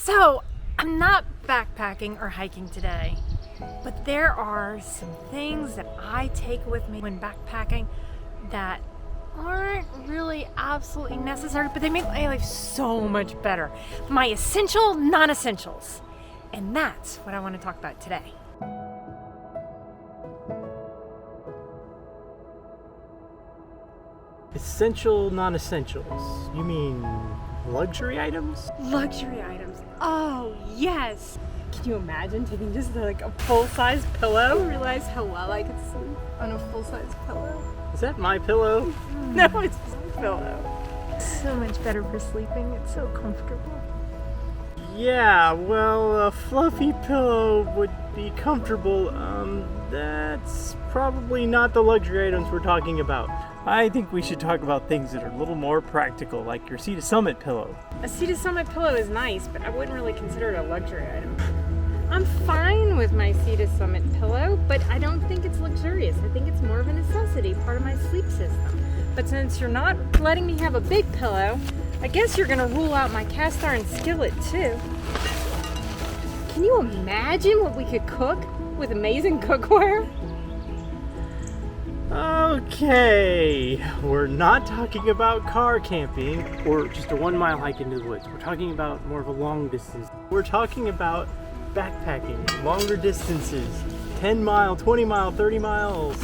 So, I'm not backpacking or hiking today, but there are some things that I take with me when backpacking that aren't really absolutely necessary, but they make my life so much better. My essential non-essentials. And that's what I want to talk about today. Essential non-essentials? You mean luxury items? Luxury items. Oh, yes. Can you imagine taking just like a full-size pillow? Realize how well I could sleep on a full-size pillow? Is that my pillow? No, it's my pillow. So much better for sleeping. It's so comfortable. Yeah, well, a fluffy pillow would be comfortable. That's probably not the luxury items we're talking about. I think we should talk about things that are a little more practical, like your Sea to Summit pillow. A Sea to Summit pillow is nice, but I wouldn't really consider it a luxury item. I'm fine with my Sea to Summit pillow, but I don't think it's luxurious. I think it's more of a necessity, part of my sleep system. But since you're not letting me have a big pillow, I guess you're gonna rule out my cast iron skillet too. Can you imagine what we could cook with amazing cookware? Okay, we're not talking about car camping or just a 1 mile hike into the woods. We're talking about more of a long distance. We're talking about backpacking, longer distances, 10 mile, 20 mile, 30 miles.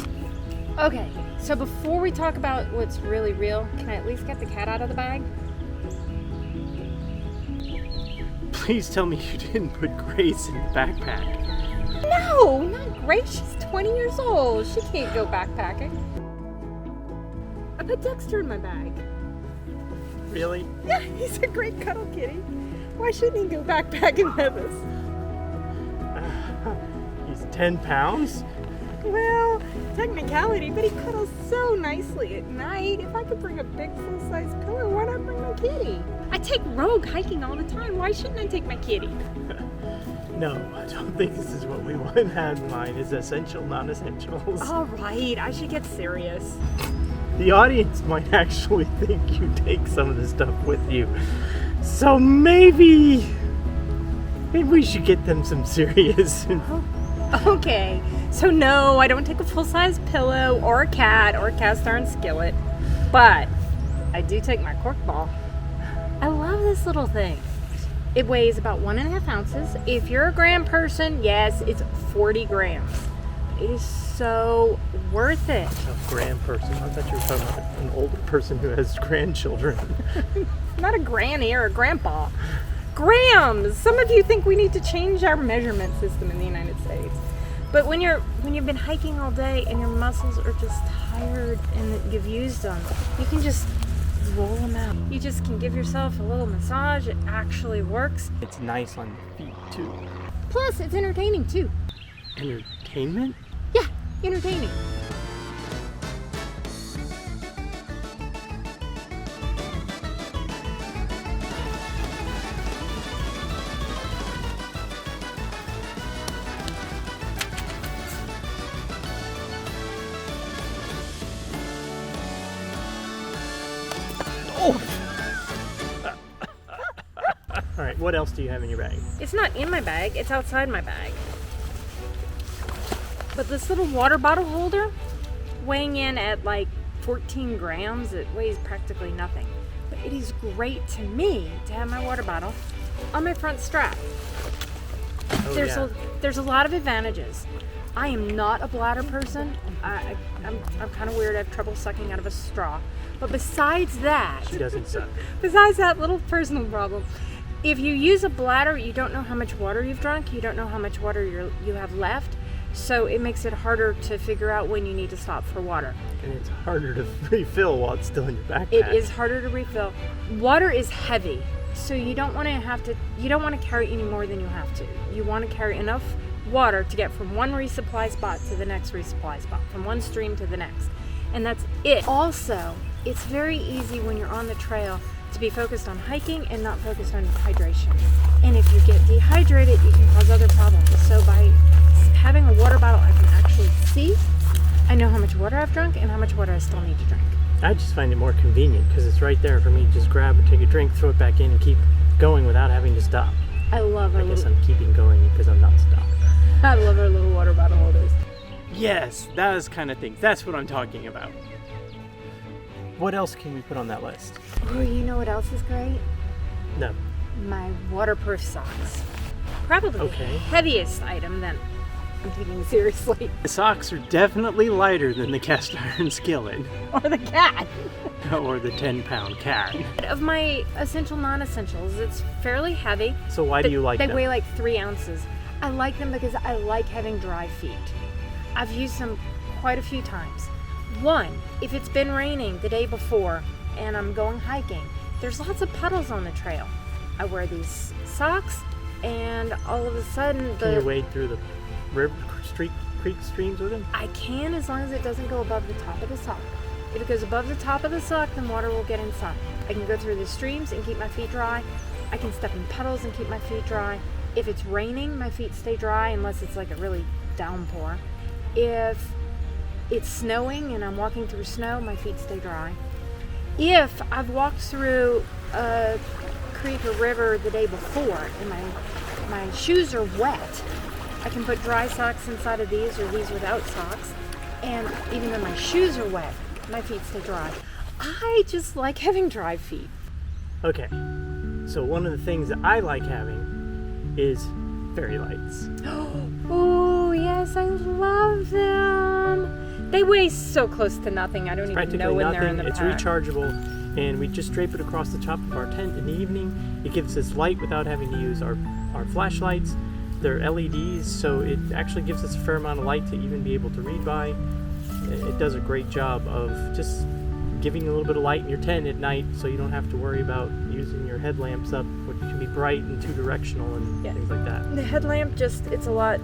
Okay, so before we talk about what's really real, can I at least get the cat out of the bag? Please tell me you didn't put Grace in the backpack. No, not Grace. She's 20 years old. She can't go backpacking. I put Dexter in my bag. Really? Yeah, he's a great cuddle kitty. Why shouldn't he go backpacking with us? He's 10 pounds? Well, technicality, but he cuddles so nicely at night. If I could bring a big full-size pillow, why not bring my kitty? I take Rogue hiking all the time. Why shouldn't I take my kitty? No, I don't think this is what we want to have in mind is essential non-essentials. All right, I should get serious. The audience might actually think you take some of this stuff with you. So maybe we should get them some serious. Okay, so no, I don't take a full-size pillow or a cat or a cast iron skillet, but I do take my Cork Ball. I love this little thing. It weighs about 1.5 ounces. If you're a gram person, yes, it's 40 grams. It is so worth it. A gram person? I thought you were talking about an older person who has grandchildren. Not a granny or a grandpa. Grams! Some of you think we need to change our measurement system in the United States. But when you've been hiking all day and your muscles are just tired and you've used them, you can just roll them out. You just can give yourself a little massage. It actually works. It's nice on the feet too. Plus, it's entertaining too. Entertainment? Yeah, entertaining. All right, what else do you have in your bag? It's not in my bag, it's outside my bag. But this little water bottle holder, weighing in at like 14 grams, it weighs practically nothing. But it is great to me to have my water bottle on my front strap. There's a lot of advantages. I am not a bladder person. I'm kind of weird. I have trouble sucking out of a straw. But besides that... She doesn't suck. Besides that little personal problem, if you use a bladder, you don't know how much water you've drunk. You don't know how much water you have left. So it makes it harder to figure out when you need to stop for water. And it's harder to refill while it's still in your backpack. It is harder to refill. Water is heavy, so you don't want to carry any more than you have to. You want to carry enough water to get from one resupply spot to the next resupply spot, from one stream to the next. And that's it. Also, it's very easy when you're on the trail to be focused on hiking and not focused on hydration. And if you get dehydrated, you can cause other problems. So by having a water bottle, I can actually see. I know how much water I've drunk and how much water I still need to drink. I just find it more convenient because it's right there for me to just grab and take a drink, throw it back in, and keep going without having to stop. I love our I guess little, I'm keeping going because I'm not stopped. I love our little water bottle holders. Yes, those kind of things. That's what I'm talking about. What else can we put on that list? Oh, you know what else is great? No. My waterproof socks. Probably Okay. the heaviest item that I'm taking seriously. The socks are definitely lighter than the cast iron skillet. Or the cat. Or the 10-pound cat. Of my essential non-essentials, it's fairly heavy. So why do you like They them? weigh like 3 ounces. I like them because I like having dry feet. I've used them quite a few times. One, if it's been raining the day before and I'm going hiking, there's lots of puddles on the trail. I wear these socks and all of a sudden Can you wade through the creek streams with them? I can, as long as it doesn't go above the top of the sock. If it goes above the top of the sock, then water will get inside. I can go through the streams and keep my feet dry. I can step in puddles and keep my feet dry. If it's raining, my feet stay dry unless it's like a really downpour. If it's snowing and I'm walking through snow, my feet stay dry. If I've walked through a creek or river the day before and my shoes are wet, I can put dry socks inside of these or these without socks. And even though my shoes are wet, my feet stay dry. I just like having dry feet. Okay. So one of the things that I like having is fairy lights. Oh, yes, I love them. They weigh so close to nothing. I don't even Practically know when they're in nothing. the It's pack. rechargeable, and we just drape it across the top of our tent in the evening. It gives us light without having to use our flashlights. They're LEDs, so it actually gives us a fair amount of light to even be able to read by. It does a great job of just giving a little bit of light in your tent at night, so you don't have to worry about using your headlamps up, which can be bright and two-directional and things like that. The headlamp it's a lot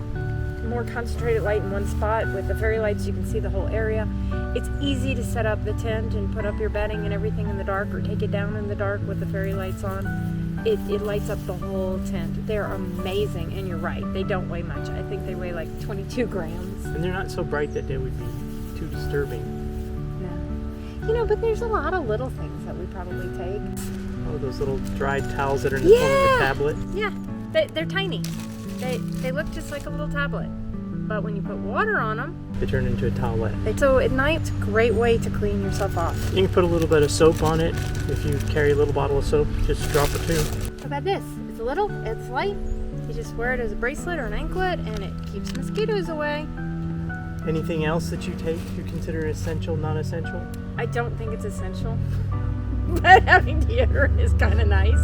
more concentrated light in one spot. With the fairy lights, you can see the whole area. It's easy to set up the tent and put up your bedding and everything in the dark, or take it down in the dark with the fairy lights on. It lights up the whole tent. They're amazing, and you're right, they don't weigh much. I think they weigh like 22 grams. And they're not so bright that they would be too disturbing. No. But there's a lot of little things that we probably take. Oh, those little dried towels that are in the form of a tablet. Yeah, they're tiny. They look just like a little tablet. But when you put water on them, They turn into a towelette. so at night, it's a great way to clean yourself off. You can put a little bit of soap on it. If you carry a little bottle of soap, just drop it too. How about this? It's little, it's light. You just wear it as a bracelet or an anklet, and it keeps mosquitoes away. Anything else that you take you consider essential, non-essential? I don't think it's essential, but having deodorant is kind of nice.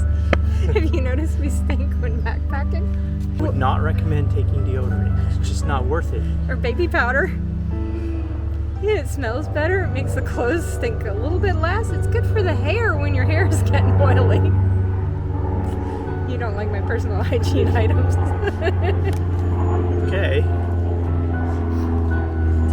Have you noticed we stink when backpacking? Would not recommend taking deodorant. It's just not worth it. Or baby powder. Yeah, it smells better. It makes the clothes stink a little bit less. It's good for the hair when your hair is getting oily. You don't like my personal hygiene items. Okay.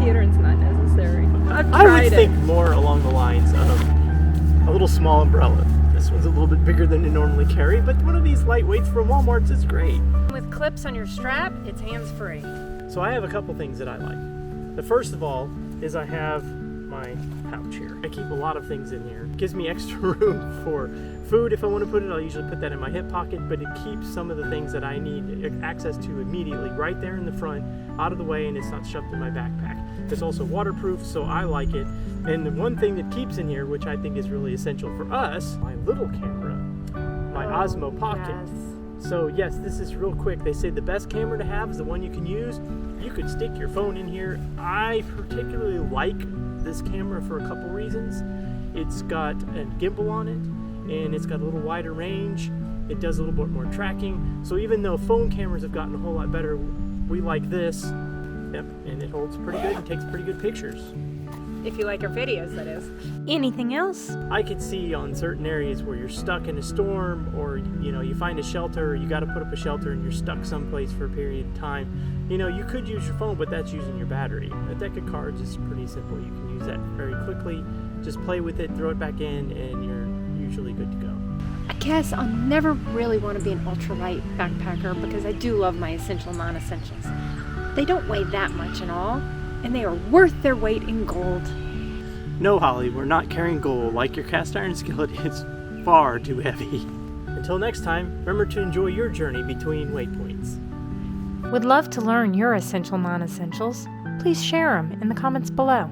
Deodorant's not necessary. I've I tried would it. think more along the lines of a little small umbrella. This one's a little bit bigger than you normally carry, but one of these lightweights from Walmart's is great. With clips on your strap, it's hands-free. So I have a couple things that I like. The first of all is I have my pouch here. I keep a lot of things in here. It gives me extra room for food. If I want to put it, I'll usually put that in my hip pocket, but it keeps some of the things that I need access to immediately right there in the front, out of the way, and it's not shoved in my backpack. It's also waterproof, so I like it. And the one thing that keeps in here, which I think is really essential for us, my little camera, my Osmo Pocket. Yes. So yes, this is real quick. They say the best camera to have is the one you can use. You could stick your phone in here. I particularly like this camera for a couple reasons. It's got a gimbal on it, and it's got a little wider range. It does a little bit more tracking. So even though phone cameras have gotten a whole lot better, we like this. Yep, and it holds pretty good and takes pretty good pictures. If you like our videos, that is. Anything else? I could see on certain areas where you're stuck in a storm, or you find a shelter, or you got to put up a shelter and you're stuck someplace for a period of time. You could use your phone, but that's using your battery. A deck of cards is pretty simple. You can use that very quickly. Just play with it, throw it back in, and you're usually good to go. I guess I'll never really want to be an ultralight backpacker because I do love my essential non-essentials. They don't weigh that much in all, and they are worth their weight in gold. No, Holly, we're not carrying gold. Like your cast iron skillet, it's far too heavy. Until next time, remember to enjoy your journey between waypoints. Would love to learn your essential non-essentials. Please share them in the comments below.